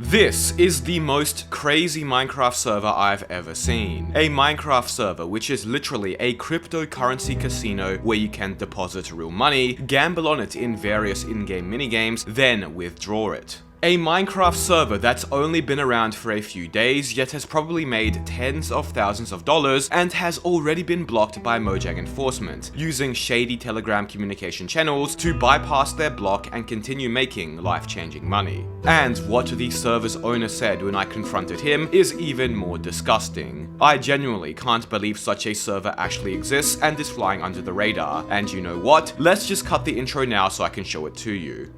This is the most crazy Minecraft server I've ever seen. A Minecraft server which is literally a cryptocurrency casino where you can deposit real money, gamble on it in various in-game minigames, then withdraw it. A Minecraft server that's only been around for a few days, yet has probably made tens of thousands of dollars and has already been blocked by Mojang enforcement, using shady Telegram communication channels to bypass their block and continue making life-changing money. And what the server's owner said when I confronted him is even more disgusting. I genuinely can't believe such a server actually exists and is flying under the radar. And you know what? Let's just cut the intro now so I can show it to you.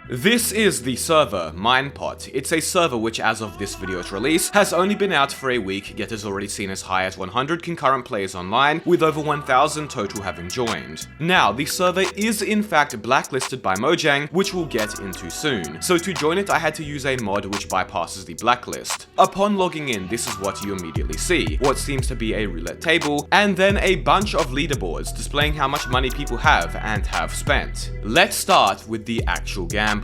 This is the server, Minepot. It's a server which, as of this video's release, has only been out for a week, yet has already seen as high as 100 concurrent players online, with over 1,000 total having joined. Now, the server is in fact blacklisted by Mojang, which we'll get into soon. So to join it, I had to use a mod which bypasses the blacklist. Upon logging in, this is what you immediately see, what seems to be a roulette table, and then a bunch of leaderboards displaying how much money people have and have spent. Let's start with the actual gambling.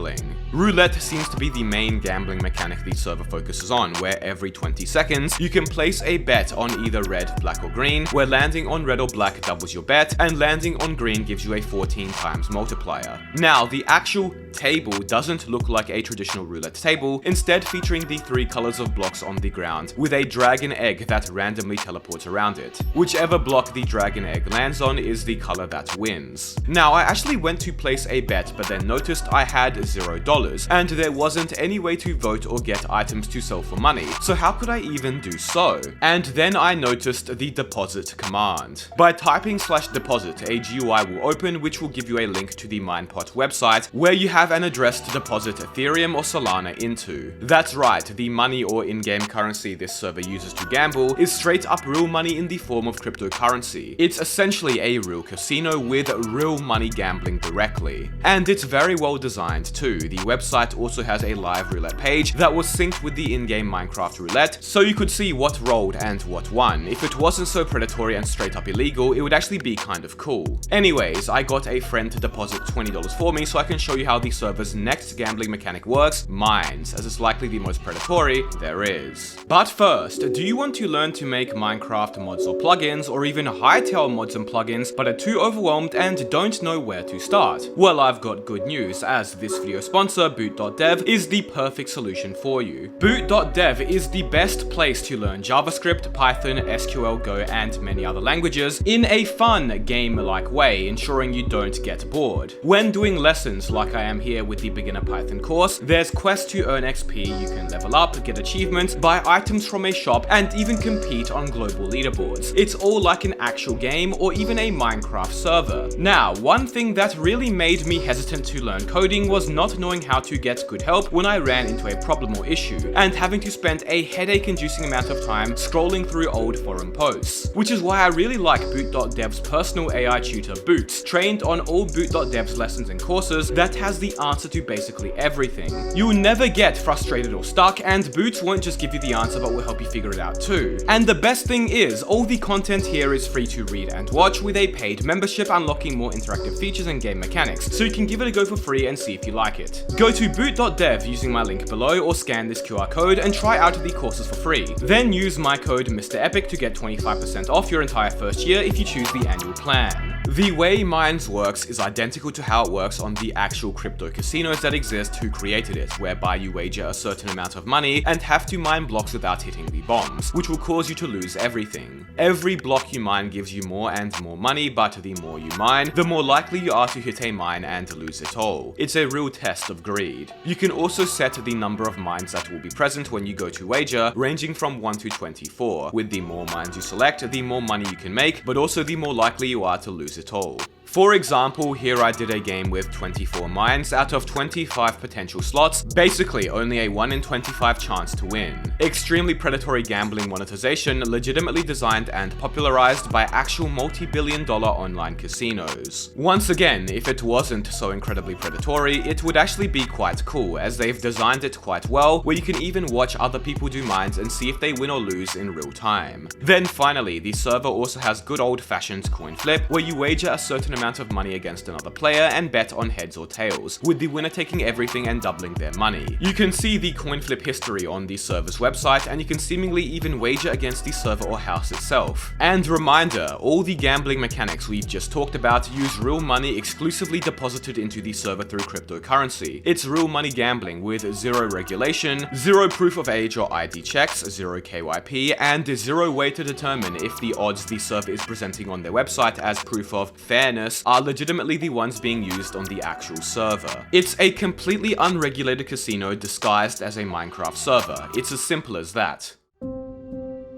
Roulette seems to be the main gambling mechanic the server focuses on, where every 20 seconds you can place a bet on either red, black or green, where landing on red or black doubles your bet, and landing on green gives you a 14 times multiplier. Now, the actual table doesn't look like a traditional roulette table, instead featuring the three colors of blocks on the ground, with a dragon egg that randomly teleports around it. Whichever block the dragon egg lands on is the color that wins. Now, I actually went to place a bet, but then noticed I had $0, and there wasn't any way to vote or get items to sell for money, so how could I even do so? And then I noticed the deposit command. By typing /deposit, a GUI will open which will give you a link to the Minepot website, where you have an address to deposit Ethereum or Solana into. That's right, the money or in-game currency this server uses to gamble is straight up real money in the form of cryptocurrency. It's essentially a real casino with real money gambling directly. And it's very well designed too. The website also has a live roulette page that was synced with the in-game Minecraft roulette, so you could see what rolled and what won. If it wasn't so predatory and straight up illegal, it would actually be kind of cool. Anyways, I got a friend to deposit $20 for me so I can show you how the server's next gambling mechanic works, mines, as it's likely the most predatory there is. But first, do you want to learn to make Minecraft mods or plugins, or even hightail mods and plugins, but are too overwhelmed and don't know where to start? Well, I've got good news, as this video sponsor, boot.dev, is the perfect solution for you. Boot.dev is the best place to learn JavaScript, Python, SQL, Go, and many other languages in a fun, game-like way, ensuring you don't get bored. When doing lessons like I am here with the beginner Python course, there's quests to earn XP, you can level up, get achievements, buy items from a shop, and even compete on global leaderboards. It's all like an actual game or even a Minecraft server. Now, one thing that really made me hesitant to learn coding was not knowing how to get good help when I ran into a problem or issue, and having to spend a headache-inducing amount of time scrolling through old forum posts. Which is why I really like boot.dev's personal AI tutor Boot, trained on all boot.dev's lessons and courses, that has the answer to basically everything. You'll never get frustrated or stuck, and Boot won't just give you the answer but will help you figure it out too. And the best thing is, all the content here is free to read and watch, with a paid membership unlocking more interactive features and game mechanics, so you can give it a go for free and see if you like it. Go to boot.dev using my link below, or scan this QR code and try out the courses for free. Then use my code MrEpic to get 25% off your entire first year if you choose the annual plan. The way Mines works is identical to how it works on the actual crypto casinos that exist who created it, whereby you wager a certain amount of money and have to mine blocks without hitting the bombs, which will cause you to lose everything. Every block you mine gives you more and more money, but the more you mine, the more likely you are to hit a mine and lose it all. It's a real test of greed. You can also set the number of mines that will be present when you go to wager, ranging from 1 to 24. With the more mines you select, the more money you can make, but also the more likely you are to lose it all. For example, here I did a game with 24 mines out of 25 potential slots, basically only a 1 in 25 chance to win. Extremely predatory gambling monetization, legitimately designed and popularized by actual multi-billion-dollar online casinos. Once again, if it wasn't so incredibly predatory, it would actually be quite cool, as they've designed it quite well, where you can even watch other people do mines and see if they win or lose in real time. Then finally, the server also has good old-fashioned coin flip, where you wager a certain amount amount of money against another player and bet on heads or tails, with the winner taking everything and doubling their money. You can see the coin flip history on the server's website, and you can seemingly even wager against the server or house itself. And reminder, all the gambling mechanics we've just talked about use real money exclusively deposited into the server through cryptocurrency. It's real money gambling with zero regulation, zero proof of age or ID checks, zero KYP, and zero way to determine if the odds the server is presenting on their website as proof of fairness are legitimately the ones being used on the actual server. It's a completely unregulated casino disguised as a Minecraft server. It's as simple as that.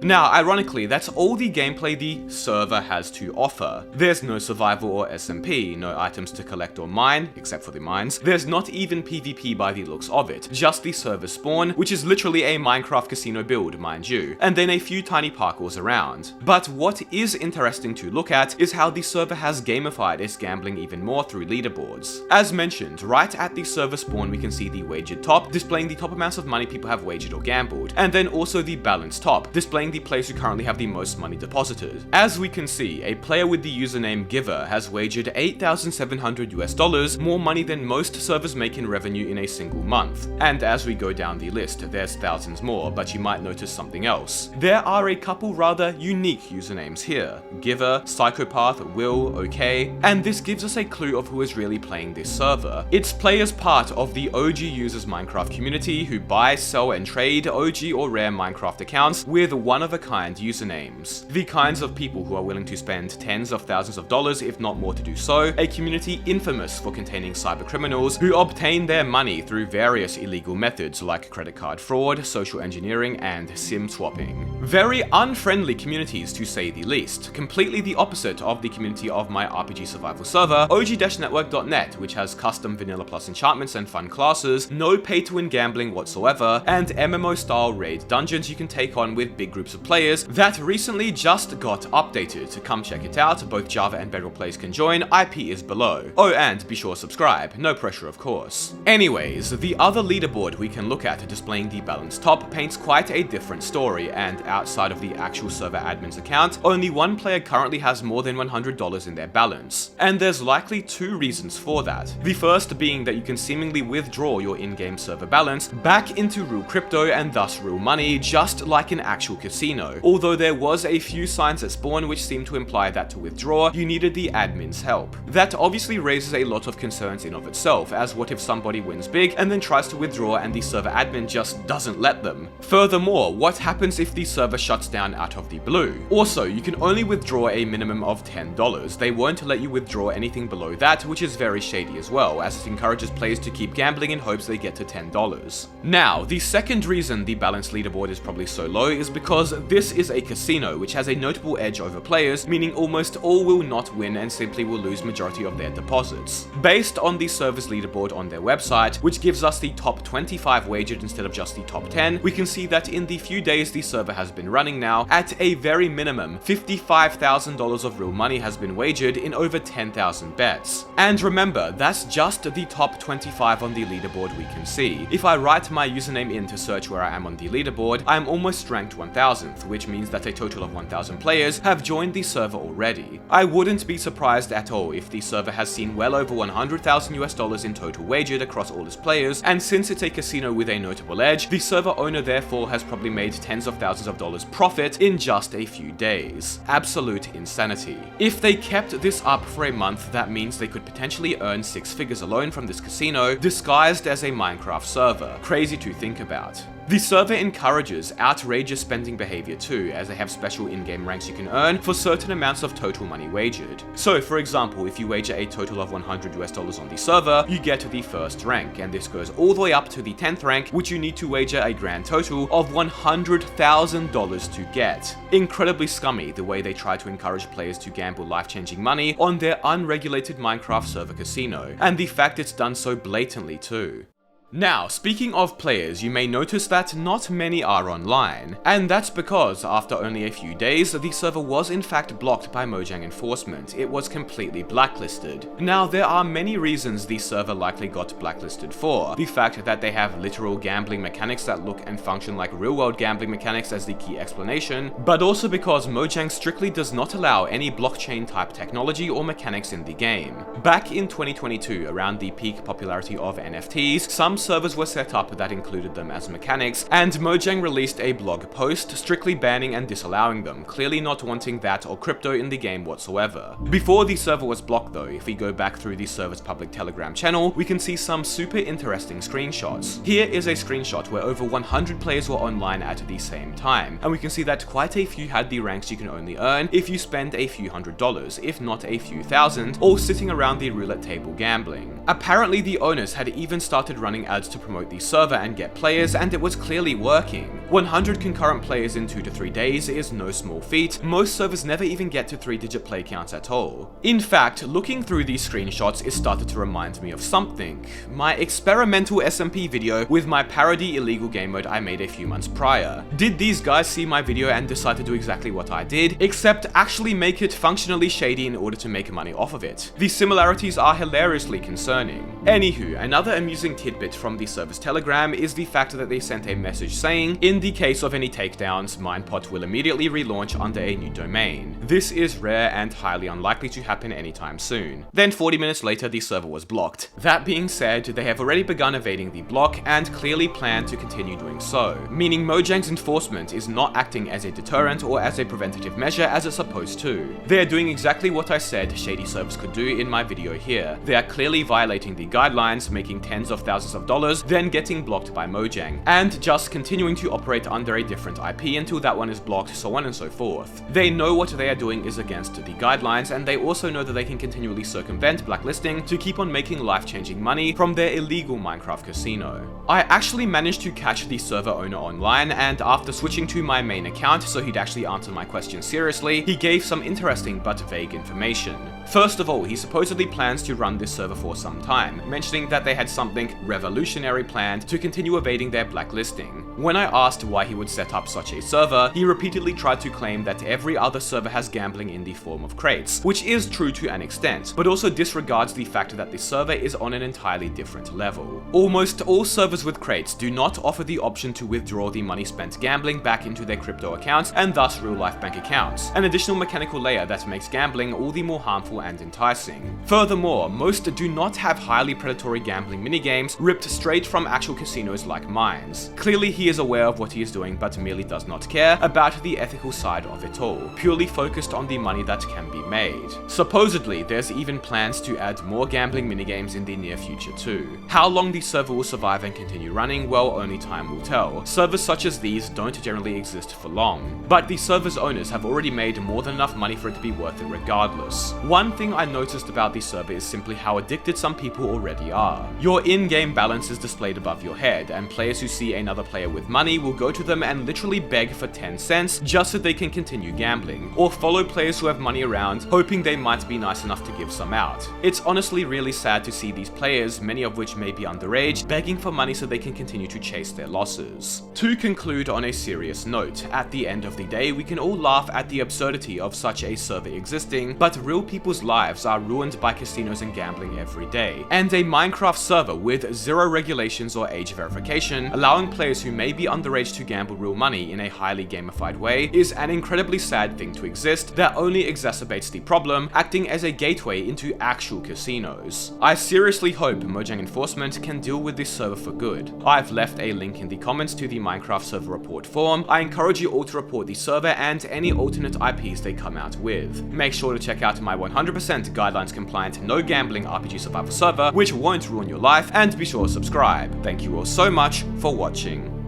Now, ironically, that's all the gameplay the server has to offer. There's no survival or SMP, no items to collect or mine, except for the mines. There's not even PvP by the looks of it, just the server spawn, which is literally a Minecraft casino build, mind you, and then a few tiny parkours around. But what is interesting to look at is how the server has gamified its gambling even more through leaderboards. As mentioned, right at the server spawn we can see the wagered top, displaying the top amounts of money people have wagered or gambled, and then also the balanced top, displaying the players who currently have the most money deposited. As we can see, a player with the username Giver has wagered $8,700 more money than most servers make in revenue in a single month. And as we go down the list, there's thousands more, but you might notice something else. There are a couple rather unique usernames here: Giver, Psychopath, Will, OK, and this gives us a clue of who is really playing this server. It's players part of the OG users Minecraft community who buy, sell, and trade OG or rare Minecraft accounts with one-of-a-kind usernames. The kinds of people who are willing to spend tens of thousands of dollars, if not more, to do so. A community infamous for containing cyber criminals who obtain their money through various illegal methods like credit card fraud, social engineering, and SIM swapping. Very unfriendly communities, to say the least. Completely the opposite of the community of my RPG survival server, OG-network.net, which has custom vanilla plus enchantments and fun classes, no pay-to-win gambling whatsoever, and MMO-style raid dungeons you can take on with big groups of players that recently just got updated. To come check it out, both Java and Bedrock players can join, IP is below. Oh, and be sure to subscribe, no pressure of course. Anyways, the other leaderboard we can look at displaying the balanced top paints quite a different story, and outside of the actual server admin's account, only one player currently has more than $100 in their balance. And there's likely two reasons for that. The first being that you can seemingly withdraw your in-game server balance back into real crypto and thus real money, just like an actual casino. Although there was a few signs at spawn which seemed to imply that to withdraw, you needed the admin's help. That obviously raises a lot of concerns in of itself, as what if somebody wins big and then tries to withdraw and the server admin just doesn't let them? Furthermore, what happens if the server shuts down out of the blue? Also, you can only withdraw a minimum of $10. They won't let you withdraw anything below that, which is very shady as well, as it encourages players to keep gambling in hopes they get to $10. Now, the second reason the balance leaderboard is probably so low is because this is a casino which has a notable edge over players, meaning almost all will not win and simply will lose majority of their deposits. Based on the server's leaderboard on their website, which gives us the top 25 wagered instead of just the top 10, we can see that in the few days the server has been running now, at a very minimum, $55,000 of real money has been wagered in over 10,000 bets. And remember, that's just the top 25 on the leaderboard we can see. If I write my username in to search where I am on the leaderboard, I am almost ranked 1000th, which means that a total of 1,000 players have joined the server already. I wouldn't be surprised at all if the server has seen well over $100,000 in total wagered across all its players, and since it's a casino with a notable edge, the server owner therefore has probably made tens of thousands of dollars profit in just a few days. Absolute insanity. If they kept this up for a month, that means they could potentially earn 6 figures alone from this casino, disguised as a Minecraft server. Crazy to think about. The server encourages outrageous spending behavior too, as they have special in-game ranks you can earn for certain amounts of total money wagered. So for example, if you wager a total of $100 on the server, you get to the first rank, and this goes all the way up to the 10th rank, which you need to wager a grand total of $100,000 to get. Incredibly scummy the way they try to encourage players to gamble life-changing money on their unregulated Minecraft server casino, and the fact it's done so blatantly too. Now, speaking of players, you may notice that not many are online, and that's because after only a few days, the server was in fact blocked by Mojang enforcement. It was completely blacklisted. Now, there are many reasons the server likely got blacklisted for. The fact that they have literal gambling mechanics that look and function like real-world gambling mechanics as the key explanation, but also because Mojang strictly does not allow any blockchain-type technology or mechanics in the game. Back in 2022, around the peak popularity of NFTs, some servers were set up that included them as mechanics, and Mojang released a blog post strictly banning and disallowing them, clearly not wanting that or crypto in the game whatsoever. Before the server was blocked though, if we go back through the server's public Telegram channel, we can see some super interesting screenshots. Here is a screenshot where over 100 players were online at the same time, and we can see that quite a few had the ranks you can only earn if you spend a few $100s, if not a few thousand, all sitting around the roulette table gambling. Apparently the owners had even started running ads to promote the server and get players, and it was clearly working. 100 concurrent players in 2 to 3 days is no small feat. Most servers never even get to 3-digit play counts at all. In fact, looking through these screenshots, it started to remind me of something. My experimental SMP video with my parody illegal game mode I made a few months prior. Did these guys see my video and decide to do exactly what I did, except actually make it functionally shady in order to make money off of it? The similarities are hilariously concerning. Anywho, another amusing tidbit from the server's Telegram is the fact that they sent a message saying, in the case of any takedowns, Minepot will immediately relaunch under a new domain. This is rare and highly unlikely to happen anytime soon. Then 40 minutes later, the server was blocked. That being said, they have already begun evading the block and clearly plan to continue doing so, meaning Mojang's enforcement is not acting as a deterrent or as a preventative measure as it's supposed to. They are doing exactly what I said shady servers could do in my video here. They are clearly violating the guidelines, making tens of thousands of dollars, then getting blocked by Mojang, and just continuing to operate under a different IP until that one is blocked, so on and so forth. They know what they are doing is against the guidelines, and they also know that they can continually circumvent blacklisting to keep on making life-changing money from their illegal Minecraft casino. I actually managed to catch the server owner online, and after switching to my main account so he'd actually answer my question seriously, he gave some interesting but vague information. First of all, he supposedly plans to run this server for some time, mentioning that they had something revolutionary planned to continue evading their blacklisting. When I asked why he would set up such a server, he repeatedly tried to claim that every other server has gambling in the form of crates, which is true to an extent, but also disregards the fact that this server is on an entirely different level. Almost all servers with crates do not offer the option to withdraw the money spent gambling back into their crypto accounts and thus real-life bank accounts, an additional mechanical layer that makes gambling all the more harmful and enticing. Furthermore, most do not have highly predatory gambling minigames ripped straight from actual casinos like mines. Clearly he is aware of what he is doing but merely does not care about the ethical side of it all, purely focused on the money that can be made. Supposedly, there's even plans to add more gambling minigames in the near future too. How long the server will survive and continue running, well, only time will tell. Servers such as these don't generally exist for long, but the server's owners have already made more than enough money for it to be worth it regardless. One thing I noticed about the server is simply how addicted some people already are. Your in-game balance is displayed above your head, and players who see another player with money will go to them and literally beg for 10 cents just so they can continue gambling, or follow players who have money around, hoping they might be nice enough to give some out. It's honestly really sad to see these players, many of which may be underage, begging for money so they can continue to chase their losses. To conclude on a serious note, at the end of the day, we can all laugh at the absurdity of such a server existing, but real people's lives are ruined by casinos and gambling every day, and a Minecraft server with zero regulations or age verification, allowing players who may be underage to gamble real money in a highly gamified way, is an incredibly sad thing to exist that only exacerbates the problem, acting as a gateway into actual casinos. I seriously hope Mojang enforcement can deal with this server for good. I've left a link in the comments to the Minecraft server report form. I encourage you all to report the server and any alternate IPs they come out with. Make sure to check out my 100% guidelines compliant no gambling RPG survival server, which won't ruin your life, and be sure to subscribe. Thank you all so much for watching.